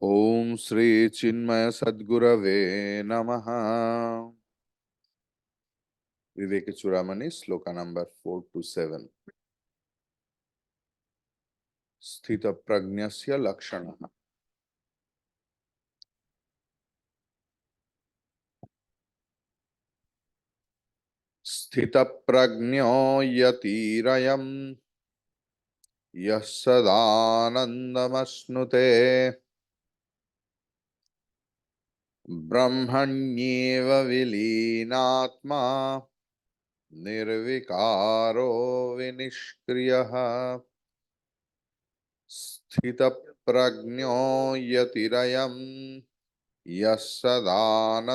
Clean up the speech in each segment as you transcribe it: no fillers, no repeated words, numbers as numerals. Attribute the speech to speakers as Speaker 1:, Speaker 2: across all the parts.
Speaker 1: ओम श्री चिन्मय सद्गुरवे नमः। विवेक चूड़ामणि shloka number 4 to 7। स्थित प्रज्ञस्य लक्षणः। स्थित प्रज्ञो यतिरयम् यः सदानन्दमश्नुते ब्रह्मण्येव विलीनात्मा निर्विकारो विनिष्क्रियः। स्थित प्रज्ञो यतिरयम् यः सदानन्दमश्नुते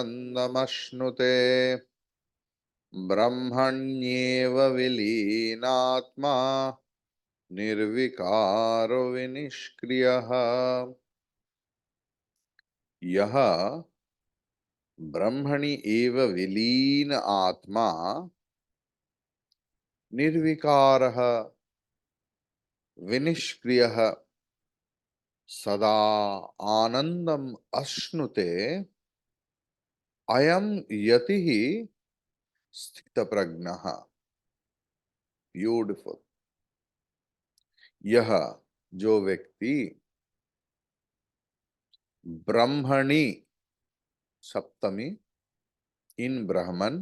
Speaker 1: ब्रह्मण्येव विलीनात्मा निर्विकारो विनिष्क्रियः। यह ब्रह्मणि एव विलीन आत्मा निर्विकारः विनिष्क्रियः सदा आनंदम अश्नुते अयम यतिः स्थितप्रज्ञः। ब्यूटिफुल। यह जो व्यक्ति ब्रह्मणि सप्तमी इन ब्रह्मन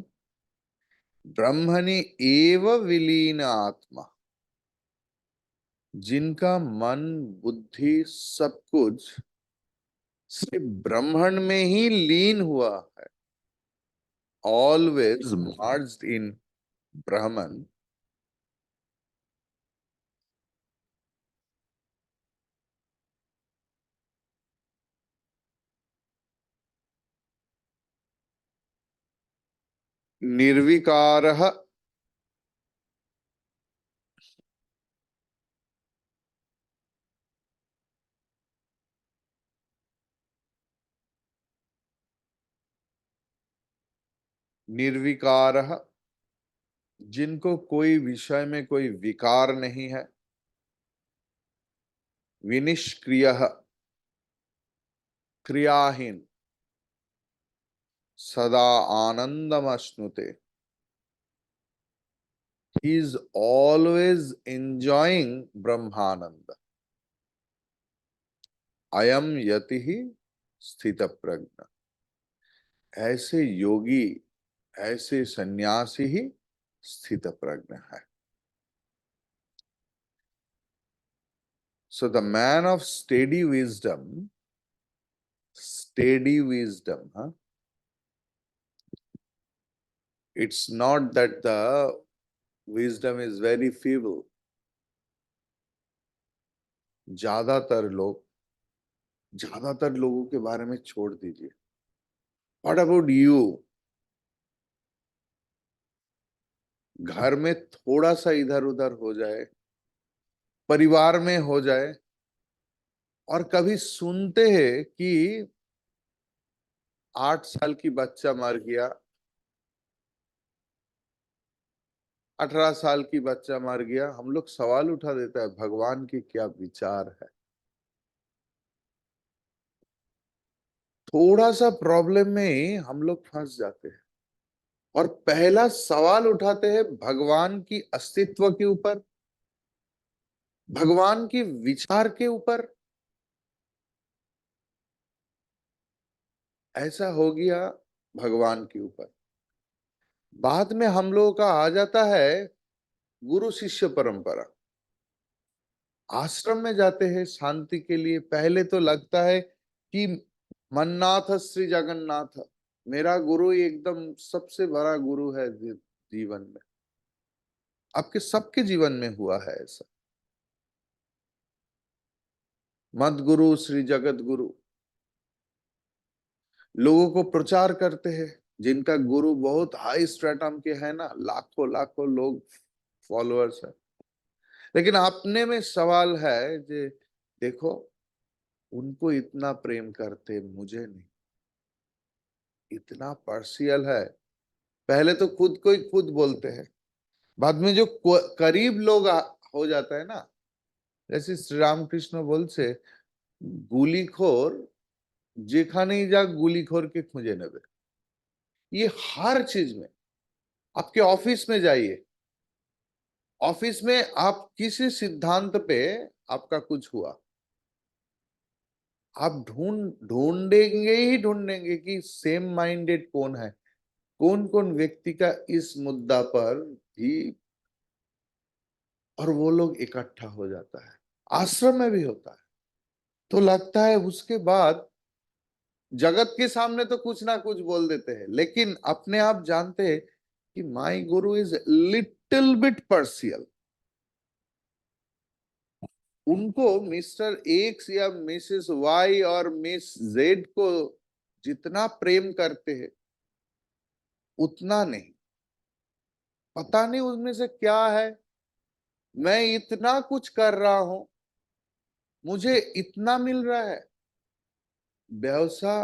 Speaker 1: ब्रह्मणि एव विलीन आत्मा, जिनका मन बुद्धि सब कुछ सिर्फ ब्रह्मण में ही लीन हुआ है, ऑलवेज मर्ज्ड इन ब्रह्मन, निर्विकारः निर्विकारः, जिनको कोई विषय में कोई विकार नहीं है, विनिष्क्रियः क्रियाहीन, सदा आनंदमश्नुते, he is always enjoying ब्रह्मानंद। अयम यतिः स्थित प्रज्ञ। ऐसे योगी, ऐसे सन्यासी ही स्थित प्रज्ञ है। So the man of steady wisdom, huh? It's not that the wisdom is very feeble. ज्यादातर लोगों के बारे में छोड़ दीजिए। What about you? घर में थोड़ा सा इधर उधर हो जाए, परिवार में हो जाए, और कभी सुनते हैं कि 8 साल की बच्चा मर गया, 18 साल की बच्चा मर गया, हम लोग सवाल उठा देता है भगवान की क्या विचार है। थोड़ा सा प्रॉब्लम में ही हम लोग फंस जाते हैं और पहला सवाल उठाते हैं भगवान की अस्तित्व के ऊपर, भगवान की विचार के ऊपर। ऐसा हो गया भगवान के ऊपर। बाद में हम लोगों का आ जाता है गुरु शिष्य परंपरा। आश्रम में जाते हैं शांति के लिए, पहले तो लगता है कि मन्नाथ श्री जगन्नाथ मेरा गुरु एकदम सबसे बड़ा गुरु है जीवन में। आपके सबके जीवन में हुआ है ऐसा। मद गुरु श्री जगत गुरु लोगों को प्रचार करते हैं, जिनका गुरु बहुत हाई स्ट्रेटम के है ना, लाखों लाखों लोग फॉलोअर्स है। लेकिन अपने में सवाल है जे देखो, उनको इतना प्रेम करते, मुझे नहीं। इतना पार्शियल है। पहले तो खुद को ही खुद बोलते हैं, बाद में जो करीब लोग हो जाता है ना, जैसे श्री रामकृष्ण बोल से, गुलीखोर যেখানেই যাক गुलीखोर के खुंजे नेबे। ये हर चीज में, आपके ऑफिस में जाइए, ऑफिस में आप किसी सिद्धांत पे आपका कुछ हुआ, आप ढूंढेंगे ही ढूंढेंगे कि सेम माइंडेड कौन है, कौन कौन व्यक्ति का इस मुद्दा पर भी, और वो लोग इकट्ठा हो जाता है। आश्रम में भी होता है। तो लगता है उसके बाद जगत के सामने तो कुछ ना कुछ बोल देते हैं, लेकिन अपने आप जानते हैं कि माई गुरु इज लिटिल बिट पर्सियल। उनको मिस्टर एक्स या मिसेस वाई और मिस जेड को जितना प्रेम करते हैं उतना नहीं। पता नहीं उनमें से क्या है, मैं इतना कुछ कर रहा हूं, मुझे इतना मिल रहा है। व्यवसा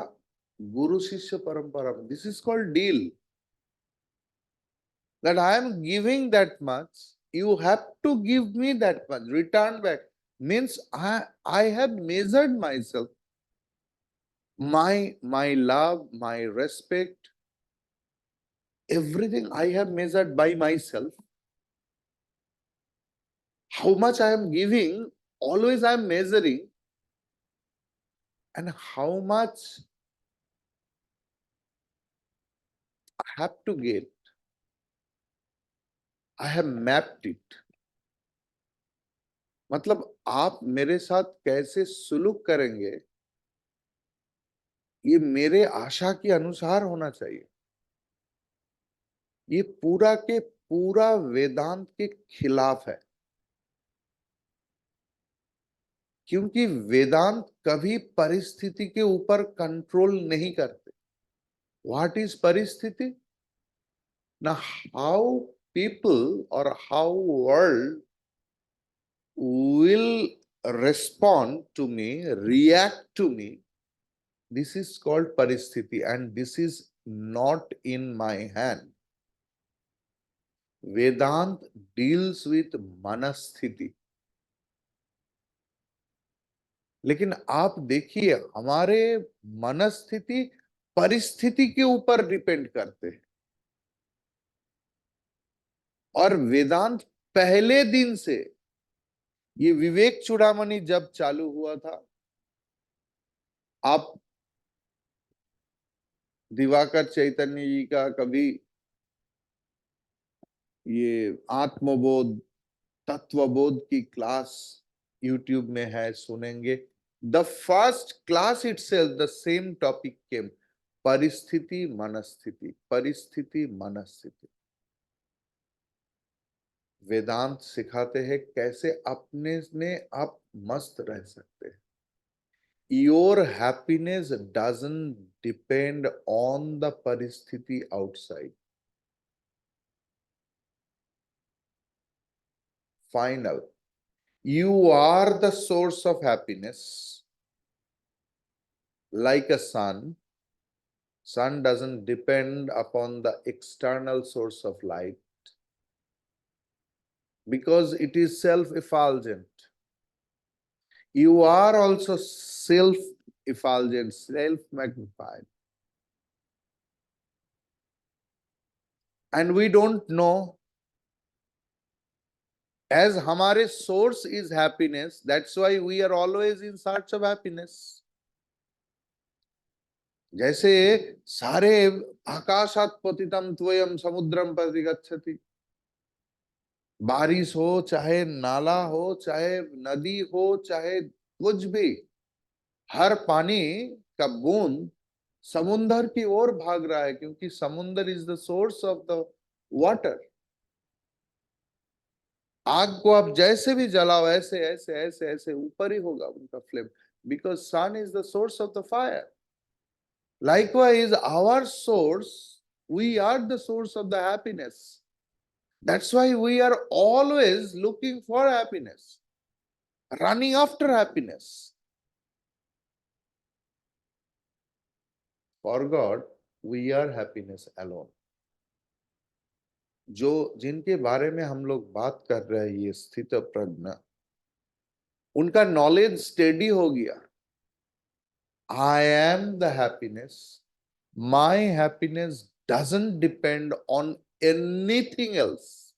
Speaker 1: गुरु शिष्य परंपरा, this is called deal, that I am giving that much, you have to give me that much. Return back means I have measured myself, my love, my respect, everything I have measured by myself. How much I am giving, always I am measuring, and how much I have to get, I have mapped it. मतलब आप मेरे साथ कैसे सुलूक करेंगे, ये मेरे आशा के अनुसार होना चाहिए। ये पूरा के पूरा वेदांत के खिलाफ है, क्योंकि वेदांत कभी परिस्थिति के ऊपर कंट्रोल नहीं करते। व्हाट इज परिस्थिति? ना हाउ पीपल और how world will respond to me, react to me. This is called paristhiti, and this is not in my hand. Vedant deals with मनस्थिति। लेकिन आप देखिए, हमारे मनस्थिति परिस्थिति के ऊपर डिपेंड करते हैं। और वेदांत पहले दिन से, ये विवेक चूड़ामणि जब चालू हुआ था, आप दिवाकर चैतन्य जी का कभी ये आत्मबोध तत्वबोध की क्लास यूट्यूब में है, सुनेंगे। The first class itself the same topic came, परिस्थिति मनस्थिति, परिस्थिति मनस्थिति। वेदांत सिखाते हैं कैसे अपने में आप मस्त रह सकते हैं। Your happiness doesn't depend on the परिस्थिति outside. Final, you are the source of happiness. Like a sun, sun doesn't depend upon the external source of light because it is self-effulgent. You are also self-effulgent, self-magnified. And we don't know, as हमारे source is happiness, that's why we are always in search of happiness. जैसे सारे आकाशात् पतितम त्वयं समुद्रम परिगच्छति, बारिश हो, चाहे नाला हो, चाहे नदी हो, चाहे कुछ भी, हर पानी का बूंद समुंदर की ओर भाग रहा है, क्योंकि समुंदर is the source of the water. आग को आप जैसे भी जलाओ, ऐसे ऐसे ऐसे ऐसे ऊपर ही होगा उनका flame, because sun is the source of the fire. Likewise our source, we are the source of the happiness. That's why we are always looking for happiness, running after happiness. For God, we are happiness alone. जो जिनके बारे में हम लोग बात कर रहे हैं, ये स्थित प्रज्ञ, उनका नॉलेज स्टेडी हो गया, I am the happiness. My happiness doesn't depend on anything else.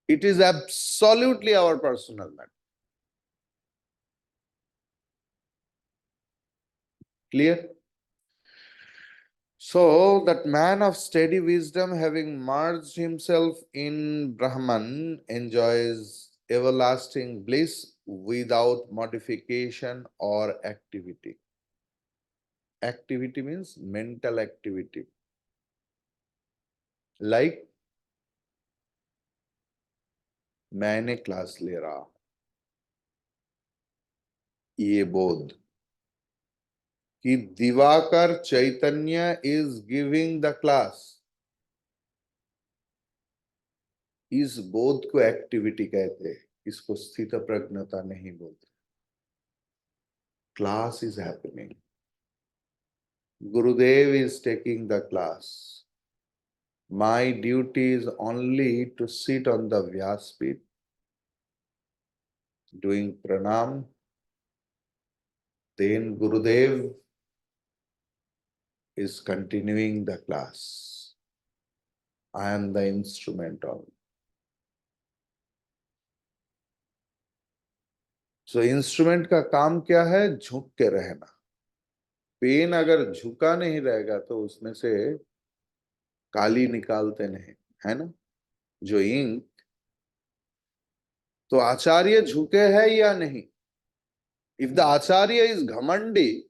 Speaker 1: It is absolutely our personal matter. Clear? So, that man of steady wisdom, having merged himself in Brahman, enjoys everlasting bliss without modification or activity. Activity means mental activity. Like, मैंने class ले रहा, ये बोध कि दिवाकर चैतन्य is giving the class, इस बोध को activity कहते हैं, इसको स्थित प्रज्ञता नहीं बोलते. Class is happening, Gurudev is taking the class, my duty is only to sit on the vyaspeeth doing pranam, then Gurudev is continuing the class. I am the instrument of. So instrument का काम क्या है? झुक के रहना. पेन अगर झुका नहीं रहेगा तो उसमें से काली निकालते नहीं, है ना? जो इंक, तो आचार्य झुके है या नहीं? इफ द आचार्य इज घमंडी,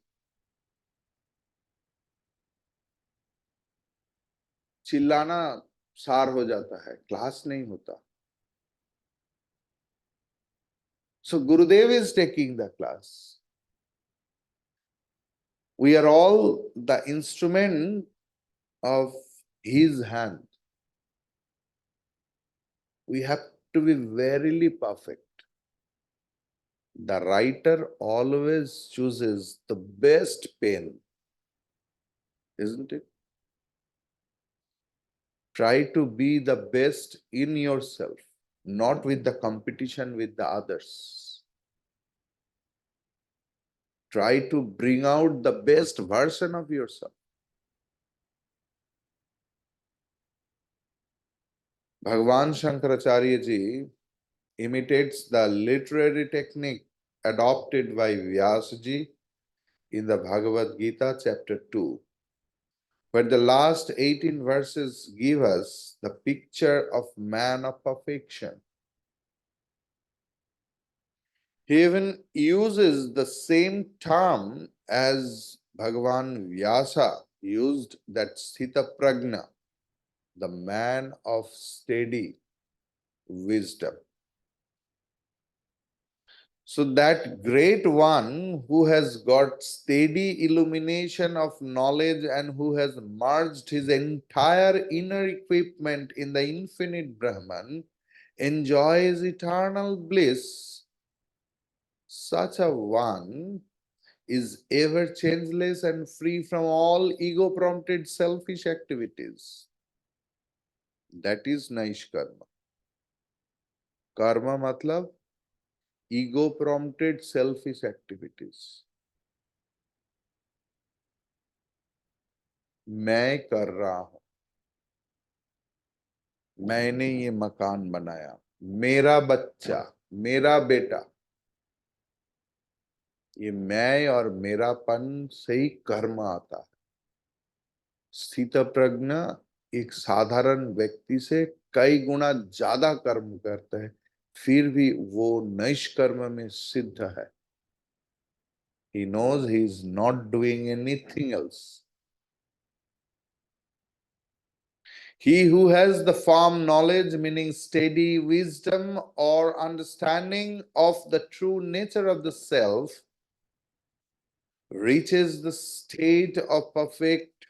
Speaker 1: चिल्लाना सार हो जाता है, क्लास नहीं होता. So Gurudev is taking the class. We are all the instrument of his hand. We have to be verily perfect. The writer always chooses the best pen, isn't it? Try to be the best in yourself, not with the competition with the others. Try to bring out the best version of yourself. Bhagavan Shankaracharya ji imitates the literary technique adopted by Vyasa ji in the Bhagavad Gita chapter 2. But the last 18 verses give us the picture of man of perfection. He even uses the same term as Bhagavan Vyasa used, that Sthita Prajna, the man of steady wisdom. So that great one who has got steady illumination of knowledge and who has merged his entire inner equipment in the infinite Brahman enjoys eternal bliss. Such a one is ever changeless and free from all ego-prompted selfish activities. That is Naishkarma. Karma matlab ego-prompted selfish activities. मैं कर रहा हूं, मैंने ये मकान बनाया, मेरा बच्चा, मेरा बेटा, ये मैं और मेरापन से ही कर्म आता है. स्थित प्रज्ञ एक साधारण व्यक्ति से कई गुना ज्यादा कर्म करता है, फिर भी वो नैष्कर्म में सिद्ध है. He knows he is not doing anything else. He who has the firm knowledge, meaning steady wisdom or understanding of the true nature of the self, reaches the state of perfect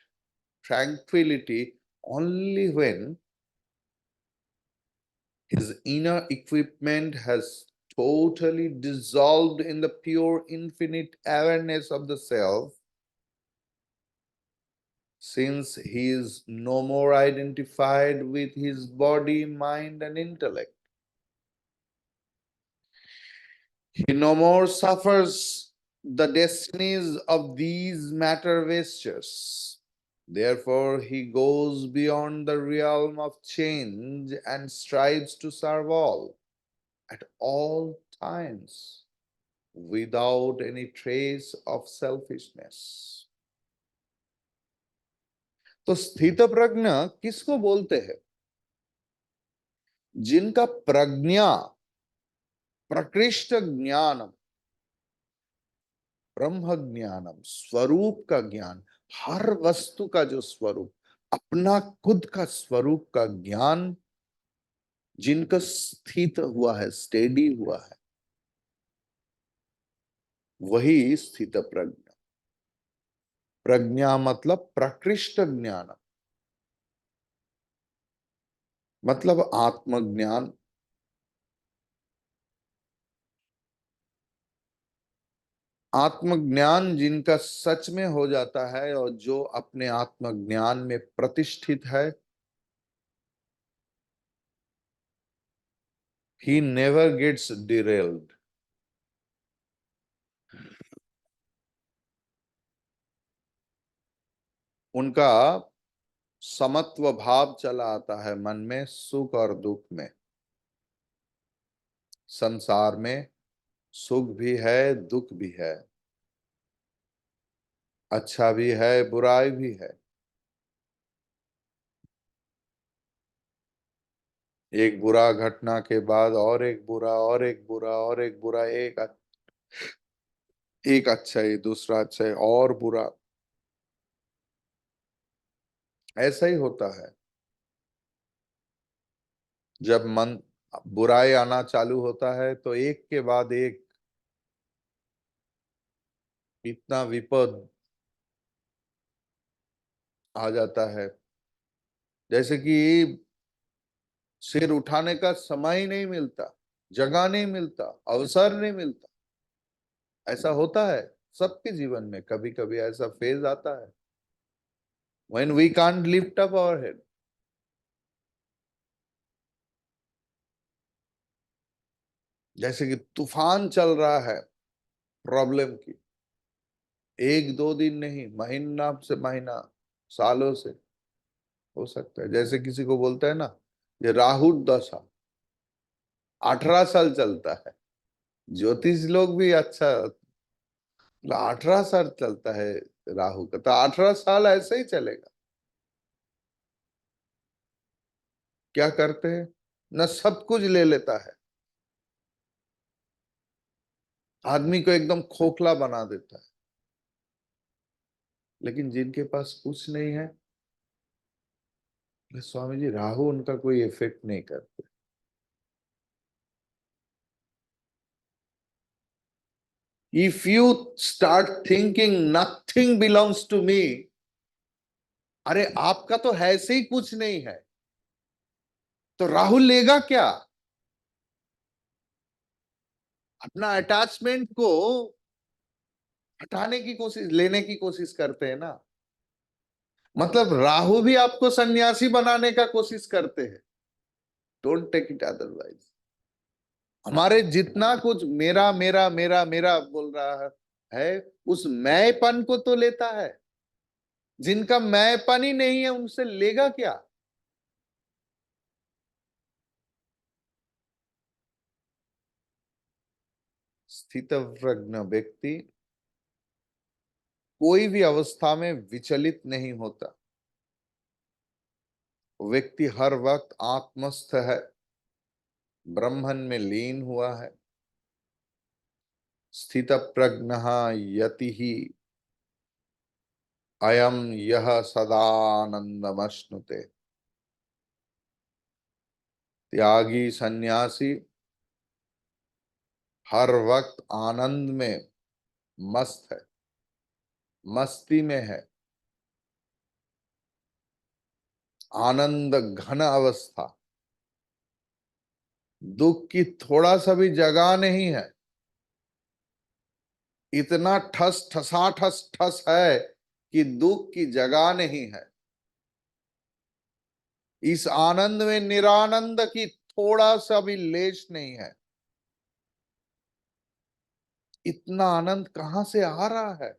Speaker 1: tranquility only when his inner equipment has totally dissolved in the pure infinite awareness of the self, since he is no more identified with his body, mind, and intellect. He no more suffers the destinies of these matter vestures. Therefore, he goes beyond the realm of change and strives to serve all at all times without any trace of selfishness. तो स्थित प्रज्ञ किसको बोलते हैं? जिनका प्रज्ञा प्रकृष्ट ज्ञानम, ब्रह्म ज्ञानम, स्वरूप का ज्ञान, हर वस्तु का जो स्वरूप, अपना खुद का स्वरूप का ज्ञान जिनका स्थित हुआ है, स्टेडी हुआ है, वही स्थित प्रज्ञा। प्रज्ञा मतलब प्रकृष्ट ज्ञान, मतलब आत्मज्ञान। आत्मज्ञान जिनका सच में हो जाता है और जो अपने आत्मज्ञान में प्रतिष्ठित है, he never gets derailed. उनका समत्व भाव चला आता है मन में, सुख और दुख में। संसार में सुख भी है, दुख भी है, अच्छा भी है, बुराई भी है। एक बुरा घटना के बाद और एक बुरा और एक बुरा और एक बुरा, एक अच्छा है, दूसरा अच्छा है, और बुरा, ऐसा ही होता है। जब मन बुराई आना चालू होता है तो एक के बाद एक इतना विपद आ जाता है, जैसे कि सिर उठाने का समय ही नहीं मिलता, जगह नहीं मिलता, अवसर नहीं मिलता। ऐसा होता है सबके जीवन में, कभी कभी ऐसा फेज आता है when we can't lift up our head। जैसे कि तूफान चल रहा है प्रॉब्लम की, एक दो दिन नहीं, महीना से महीना, सालों से हो सकता है। जैसे किसी को बोलता है ना, ये राहु दशा 18 साल चलता है। ज्योतिष लोग भी अच्छा, 18 साल चलता है राहु का, तो 18 साल ऐसे ही चलेगा। क्या करते हैं न, सब कुछ ले लेता है, आदमी को एकदम खोखला बना देता है। लेकिन जिनके पास कुछ नहीं है, स्वामी जी राहु उनका कोई इफेक्ट नहीं करते। If you start thinking nothing belongs to me, अरे आपका तो ऐसे ही कुछ नहीं है, तो राहुल लेगा क्या? अपना अटैचमेंट को हटाने की कोशिश, लेने की कोशिश करते हैं ना। मतलब राहु भी आपको सन्यासी बनाने का कोशिश करते हैं। Don't take it otherwise. हमारे जितना कुछ मेरा मेरा मेरा मेरा बोल रहा है, उस मैंपन को तो लेता है। जिनका मैंपन ही नहीं है उनसे लेगा क्या? स्थित प्रज्ञ व्यक्ति कोई भी अवस्था में विचलित नहीं होता। व्यक्ति हर वक्त आत्मस्थ है, ब्रह्मन में लीन हुआ है। स्थित प्रज्ञ यति ही अयम यह सदानंदमश्नुते। त्यागी सन्यासी हर वक्त आनंद में मस्त है, मस्ती में है, आनंद घन अवस्था। दुख की थोड़ा सा भी जगह नहीं है। इतना ठस ठसा ठस ठस है कि दुख की जगह नहीं है। इस आनंद में निरानंद की थोड़ा सा भी लेश नहीं है। इतना आनंद कहां से आ रहा है?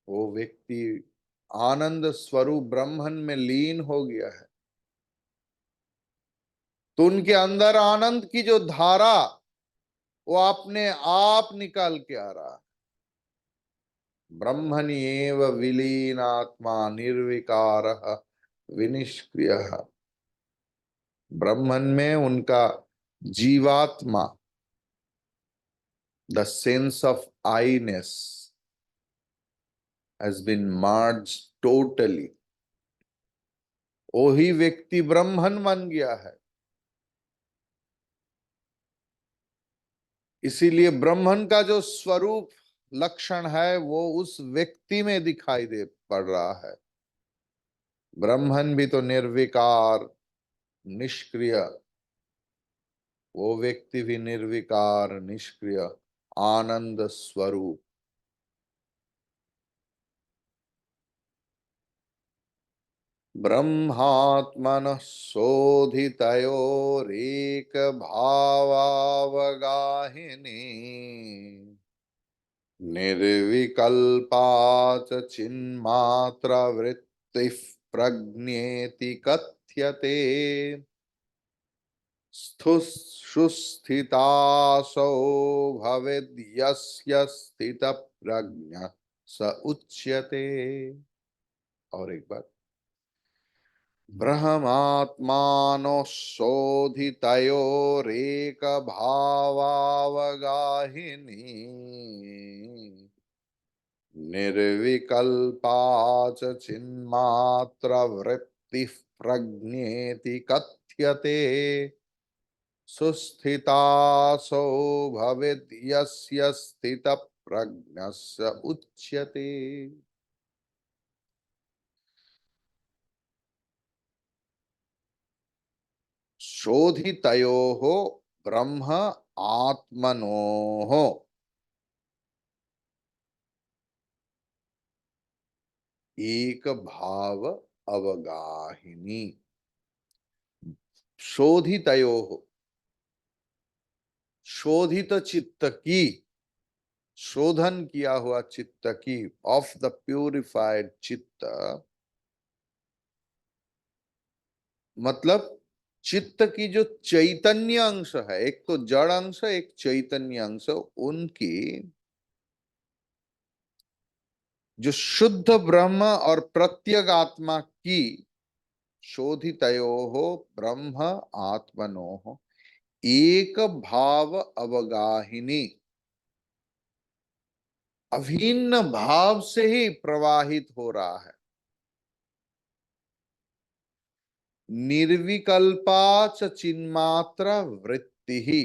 Speaker 1: वो व्यक्ति आनंद स्वरूप ब्रह्मन में लीन हो गया है, तो उनके अंदर आनंद की जो धारा वो अपने आप निकाल के आ रहा है। ब्रह्मणि एव विलीन आत्मा निर्विकार विनिष्क्रिय। ब्रह्मन में उनका जीवात्मा, the sense of आईनेस has been merged totally। वही व्यक्ति ब्रह्मन बन गया है। इसीलिए ब्रह्मन का जो स्वरूप लक्षण है वो उस व्यक्ति में दिखाई दे पड़ रहा है। ब्रह्मन भी तो निर्विकार निष्क्रिय, वो व्यक्ति भी निर्विकार निष्क्रिय आनंद स्वरूप। ब्रह्मात्मनः शोधितयोरेक भावावगाहिनी निर्विकल्पा च चिन्मात्र वृत्तिः प्रज्ञेति कथ्यते। सुस्थितासौ भवेद् यस्य स्थितप्रज्ञः स उच्यते। और एक बार, ब्रह्मात्मानो शोधितयोरेक भावावगाहिनी निर्विकल्पा च चिन्मात्र वृत्तिः प्रज्ञेति कथ्यते। सुस्थितासौ भवेद् यस्य स्थितप्रज्ञः स उच्यते। शोधितयोः ब्रह्म आत्मनोः एक भाव अवगाहिनी। शोधितयोः, शोधित चित्त की, शोधन किया हुआ चित्त की, ऑफ द प्यूरिफाइड चित्त, मतलब चित्त की जो चैतन्य अंश है, एक तो जड़ अंश एक चैतन्य अंश, उनकी जो शुद्ध ब्रह्म और प्रत्यग आत्मा की शोधितयोः ब्रह्म आत्मनोः एक भाव अवगाहिनी, अभिन्न भाव से ही प्रवाहित हो रहा है। निर्विकल्पा च चिन्मात्र वृत्ति ही,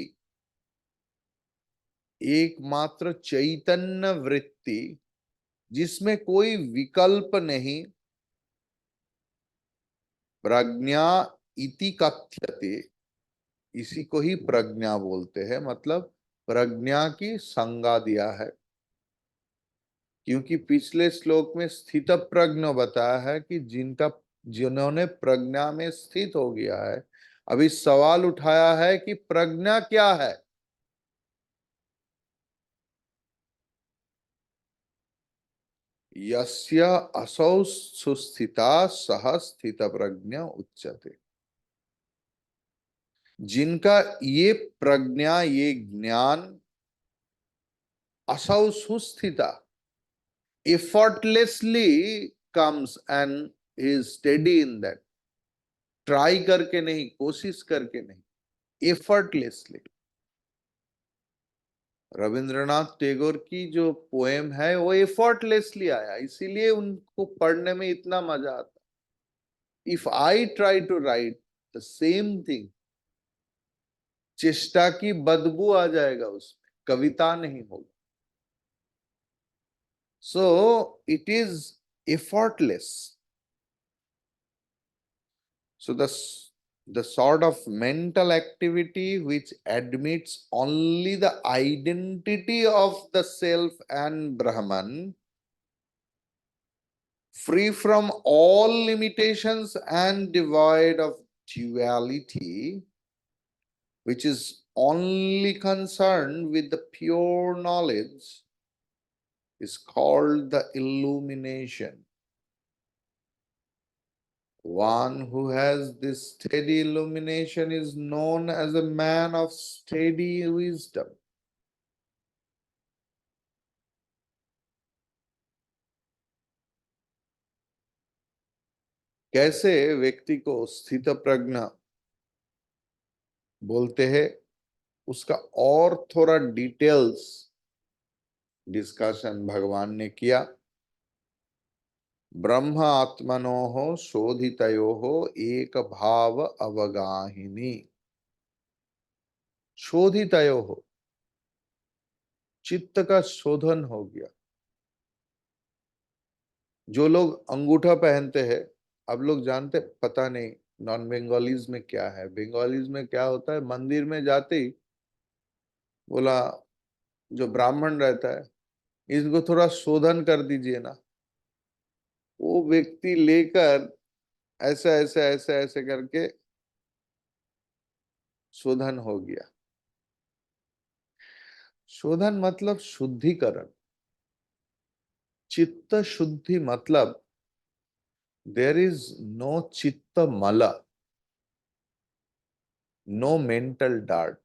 Speaker 1: एकमात्र चैतन्य वृत्ति जिसमें कोई विकल्प नहीं, प्रज्ञा इति कथ्यते, इसी को ही प्रज्ञा बोलते हैं। मतलब प्रज्ञा की संज्ञा दिया है, क्योंकि पिछले श्लोक में स्थित प्रज्ञ बताया है कि जिन्होंने प्रज्ञा में स्थित हो गया है। अभी सवाल उठाया है कि प्रज्ञा क्या है। यस्य असौ सुस्थिता सह स्थित प्रज्ञ उच्यते। जिनका ये प्रज्ञा, ये ज्ञान असौ सुस्थिता, effortlessly comes and is steady in that, try करके नहीं, कोशिश करके नहीं, एफर्टलेसली। रविंद्रनाथ टैगोर की जो पोएम है वो एफर्टलेसली आया, इसीलिए उनको पढ़ने में इतना मजा आता। If I try to write the same thing, चेष्टा की बदबू आ जाएगा उसमें, कविता नहीं होगी। So it is effortless. So the sort of mental activity which admits only the identity of the self and Brahman, free from all limitations and devoid of duality, which is only concerned with the pure knowledge is called the illumination. One who has this steady illumination is known as a man of steady wisdom. कैसे व्यक्ति को स्थित प्रज्ञ बोलते हैं, उसका और थोड़ा details discussion भगवान ने किया। ब्रह्म आत्मनोः शोधितयोः एक भाव अवगाहिनी। शोधितयोः, चित्त का शोधन हो गया। जो लोग अंगूठा पहनते हैं, अब लोग जानते, पता नहीं नॉन बंगालीज में क्या है, बंगालीज में क्या होता है, मंदिर में जाते ही बोला जो ब्राह्मण रहता है, इसको थोड़ा शोधन कर दीजिए ना। वो व्यक्ति लेकर ऐसा ऐसा ऐसा ऐसे करके शोधन हो गया। शोधन मतलब शुद्धिकरण, चित्त शुद्धि मतलब there is no chitta mala, no mental dirt.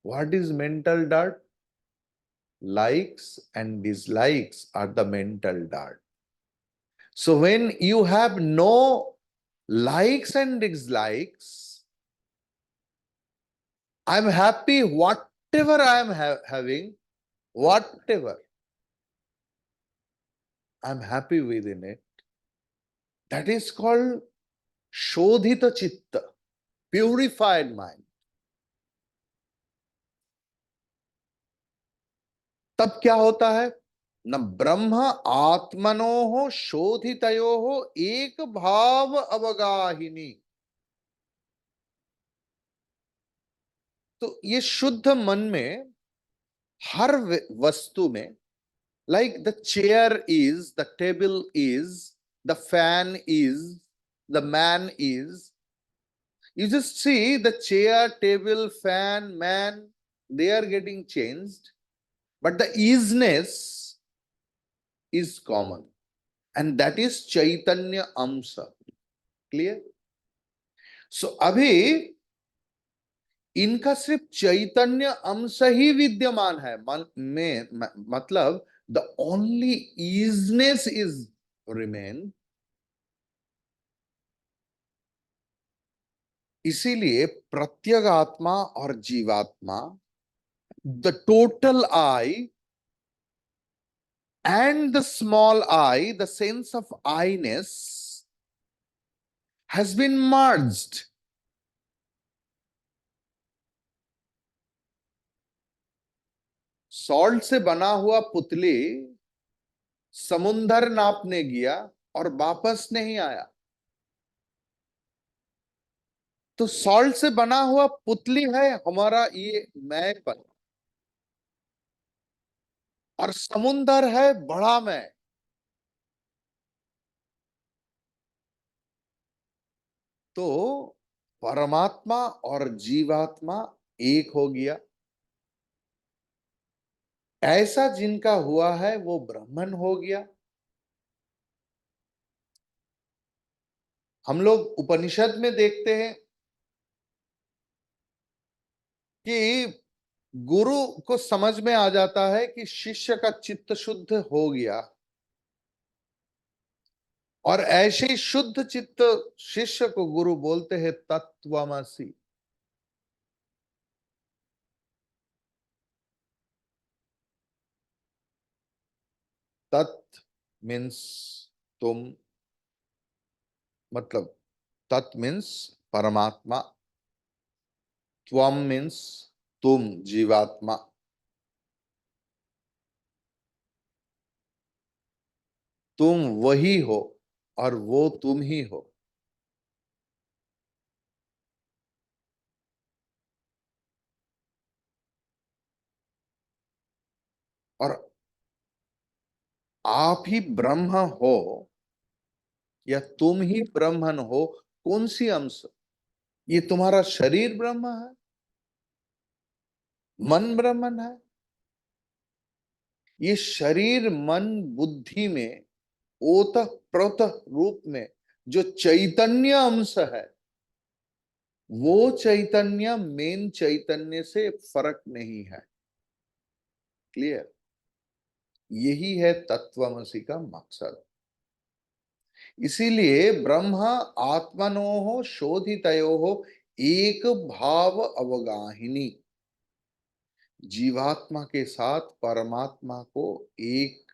Speaker 1: What is mental dirt? Likes and dislikes are the mental dart. So when you have no likes and dislikes, I'm happy whatever I am having, whatever I'm happy within it. That is called Shodhita Chitta, purified mind. तब क्या होता है? न ब्रह्म आत्मनोः शोधितयोः एक भाव अवगाहिनी। तो ये शुद्ध मन में हर वस्तु में, like the chair is, the table is, the fan is, the man is, you just see the chair, table, fan, man, they are getting changed, but the isness is common, and that is Chaitanya Amsa. Clear? So अभी इनका सिर्फ चैतन्य अंश ही विद्यमान है मन में, मतलब the only isness is remain. इसीलिए प्रत्येक आत्मा और जीवात्मा, the total I and the small I, the sense of Iness has been merged. Salt से बना हुआ पुतली समुंदर नापने गया और वापस नहीं आया, तो सॉल्ट से बना हुआ पुतली है हमारा ये मैंपन, और समुंदर है बड़ा मैं। तो परमात्मा और जीवात्मा एक हो गया। ऐसा जिनका हुआ है वो ब्रह्मन हो गया। हम लोग उपनिषद में देखते हैं कि गुरु को समझ में आ जाता है कि शिष्य का चित्त शुद्ध हो गया, और ऐसे ही शुद्ध चित्त शिष्य को गुरु बोलते हैं तत्वमसि। तत् मीन्स तुम, मतलब तत् मीन्स परमात्मा, त्वम मीन्स तुम जीवात्मा। तुम वही हो और वो तुम ही हो। और आप ही ब्रह्म हो या तुम ही ब्रह्मन हो, कौन सी अंश? ये तुम्हारा शरीर ब्रह्म है, मन ब्रह्मन है। ये शरीर मन बुद्धि में ओत प्रोत रूप में जो चैतन्य अंश है, वो चैतन्य मेन चैतन्य से फर्क नहीं है। क्लियर? यही है तत्वमसि का मकसद। इसीलिए ब्रह्म आत्मनो शोधितयो एक भाव अवगाहिनी, जीवात्मा के साथ परमात्मा को एक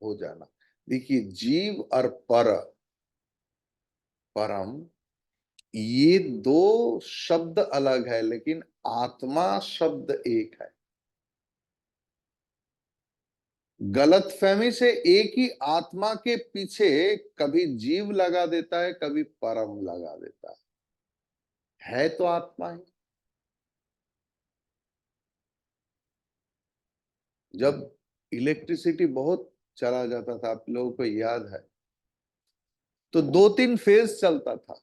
Speaker 1: हो जाना। देखिए, जीव और परम, ये दो शब्द अलग है, लेकिन आत्मा शब्द एक है। गलतफहमी से एक ही आत्मा के पीछे कभी जीव लगा देता है, कभी परम लगा देता है तो आत्मा ही। जब इलेक्ट्रिसिटी बहुत चला जाता था, आप लोगों को याद है, तो 2-3 फेज चलता था।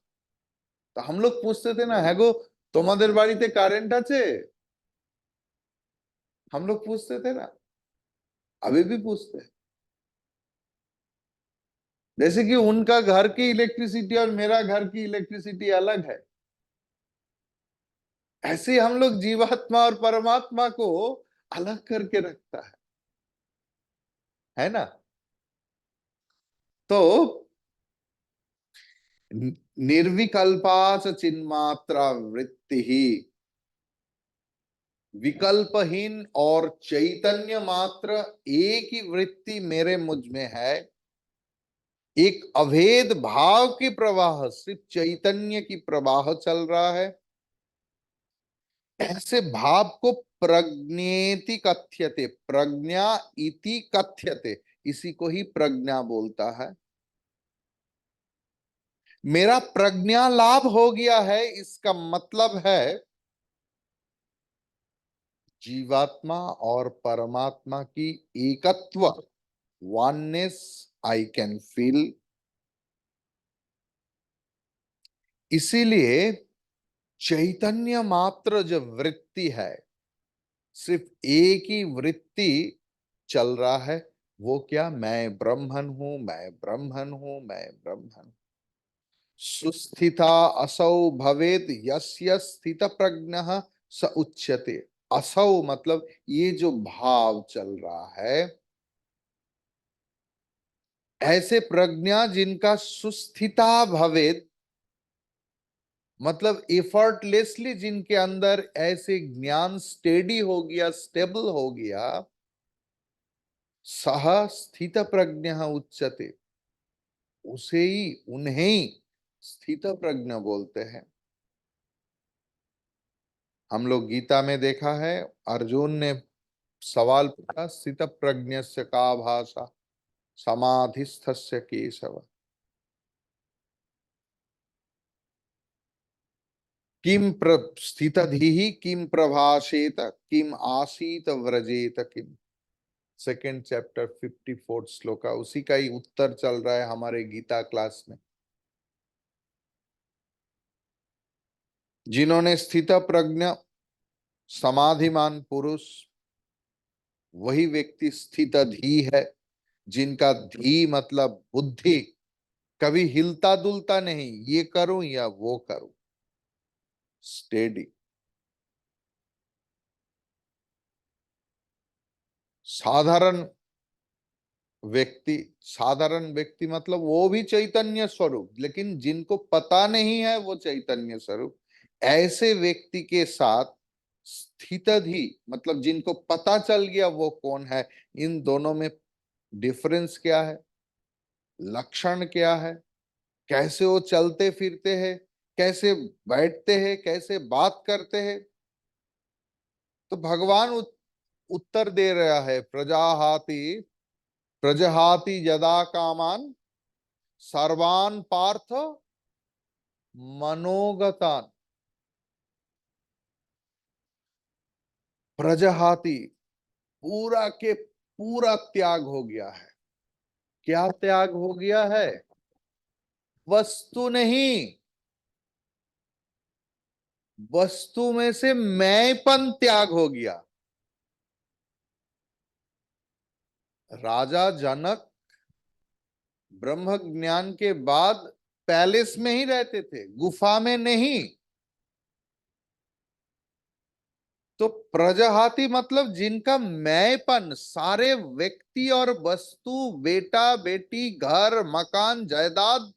Speaker 1: तो हम लोग पूछते थे ना, है गो তোমাদের বাড়িতে কারেন্ট আছে? हम लोग पूछते थे ना, अभी भी पूछते हैं। जैसे कि उनका घर की इलेक्ट्रिसिटी और मेरा घर की इलेक्ट्रिसिटी अलग है, ऐसे हम लोग जीवात्मा और परमात्मा को अलग करके रखता है ना? तो निर्विकल्पा च चिन्मात्रा वृत्ति ही, विकल्पहीन और चैतन्य मात्र एक ही वृत्ति मेरे मुझ में है। एक अभेद भाव की प्रवाह, सिर्फ चैतन्य की प्रवाह चल रहा है। ऐसे भाव को प्रज्ञेति कथ्यते, प्रज्ञा इति कथ्यते, इसी को ही प्रज्ञा बोलता है। मेरा प्रज्ञा लाभ हो गया है, इसका मतलब है जीवात्मा और परमात्मा की एकत्व, वननेस आई कैन फील। इसीलिए चैतन्य मात्र जो वृत्ति है, सिर्फ एक ही वृत्ति चल रहा है। वो क्या? मैं ब्रह्मन हूं, मैं ब्रह्मन हूं, मैं ब्रह्मन। सुस्थिता असौ भवेद यस्य स्थित प्रज्ञः स उच्यते। असौ मतलब ये जो भाव चल रहा है, ऐसे प्रज्ञा जिनका सुस्थिता भवेद मतलब एफर्टलेसली जिनके अंदर ऐसे ज्ञान स्टेडी हो गया, स्टेबल हो गया, सह स्थित प्रज्ञ उच्चते, उसे ही, उन्हें ही स्थित प्रज्ञ बोलते हैं। हम लोग गीता में देखा है, अर्जुन ने सवाल पूछा, स्थित प्रज्ञस्य का भाषा समाधिस्थस्य केशव, किम स्थितधि किम प्रभाषेत किम आसीत व्रजेत किम। सेकेंड चैप्टर 54 श्लोका, उसी का ही उत्तर चल रहा है हमारे गीता क्लास में। जिन्होंने स्थित प्रज्ञ समाधिमान पुरुष, वही व्यक्ति स्थित धी है, जिनका धी मतलब बुद्धि कभी हिलता डुलता नहीं, ये करूं या वो करूं, स्टेडी। साधारण व्यक्ति, साधारण व्यक्ति मतलब वो भी चैतन्य स्वरूप, लेकिन जिनको पता नहीं है वो चैतन्य स्वरूप, ऐसे व्यक्ति के साथ स्थितधि मतलब जिनको पता चल गया वो कौन है, इन दोनों में डिफरेंस क्या है, लक्षण क्या है, कैसे वो चलते फिरते हैं, कैसे बैठते हैं, कैसे बात करते हैं। तो भगवान उत्तर दे रहा है, प्रजाहाति प्रजहाति यदा कामान सर्वान पार्थ मनोगतान। प्रजहाति पूरा के पूरा त्याग हो गया है। क्या त्याग हो गया है? वस्तु नहीं, वस्तु में से मैंपन त्याग हो गया। राजा जनक ब्रह्म ज्ञान के बाद पैलेस में ही रहते थे, गुफा में नहीं। तो प्रजाहाति मतलब जिनका मैंपन, सारे व्यक्ति और वस्तु, बेटा बेटी, घर मकान जायदाद,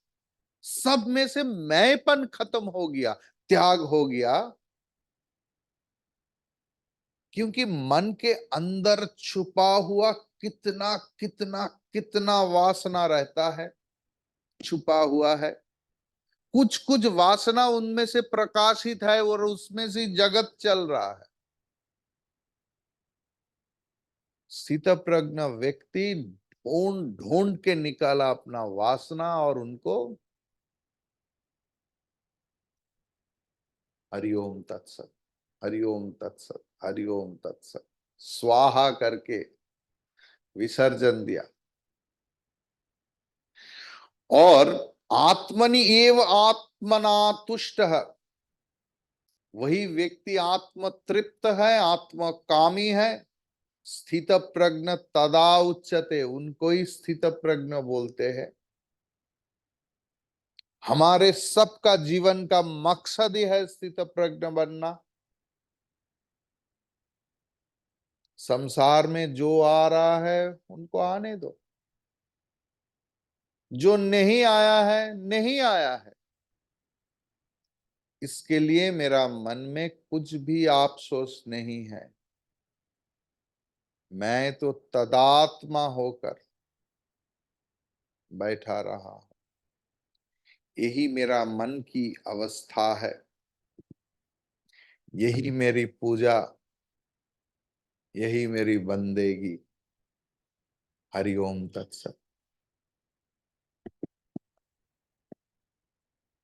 Speaker 1: सब में से मैंपन खत्म हो गया, त्याग हो गया। क्योंकि मन के अंदर छुपा हुआ कितना कितना कितना वासना रहता है, छुपा हुआ है। कुछ कुछ वासना उनमें से प्रकाशित है और उसमें से जगत चल रहा है। स्थितप्रज्ञ व्यक्ति ढूंढ ढूंढ के निकाला अपना वासना और उनको हरिओम तत्सत, हरिओम तत्सत, हरिओम तत्सत स्वाहा करके विसर्जन दिया। और आत्मनि एव आत्मना तुष्ट, वही व्यक्ति आत्म तृप्त है, आत्म कामी है। स्थित प्रज्ञ तदा उच्यते, उनको ही स्थित प्रज्ञ बोलते हैं। हमारे सबका जीवन का मकसद ही है स्थित प्रज्ञ बनना। संसार में जो आ रहा है उनको आने दो, जो नहीं आया है नहीं आया है। इसके लिए मेरा मन में कुछ भी अफसोस नहीं है। मैं तो तदात्मा होकर बैठा रहा हूं। यही मेरा मन की अवस्था है, यही मेरी पूजा, यही मेरी बंदेगी। हरिओम तत्सत।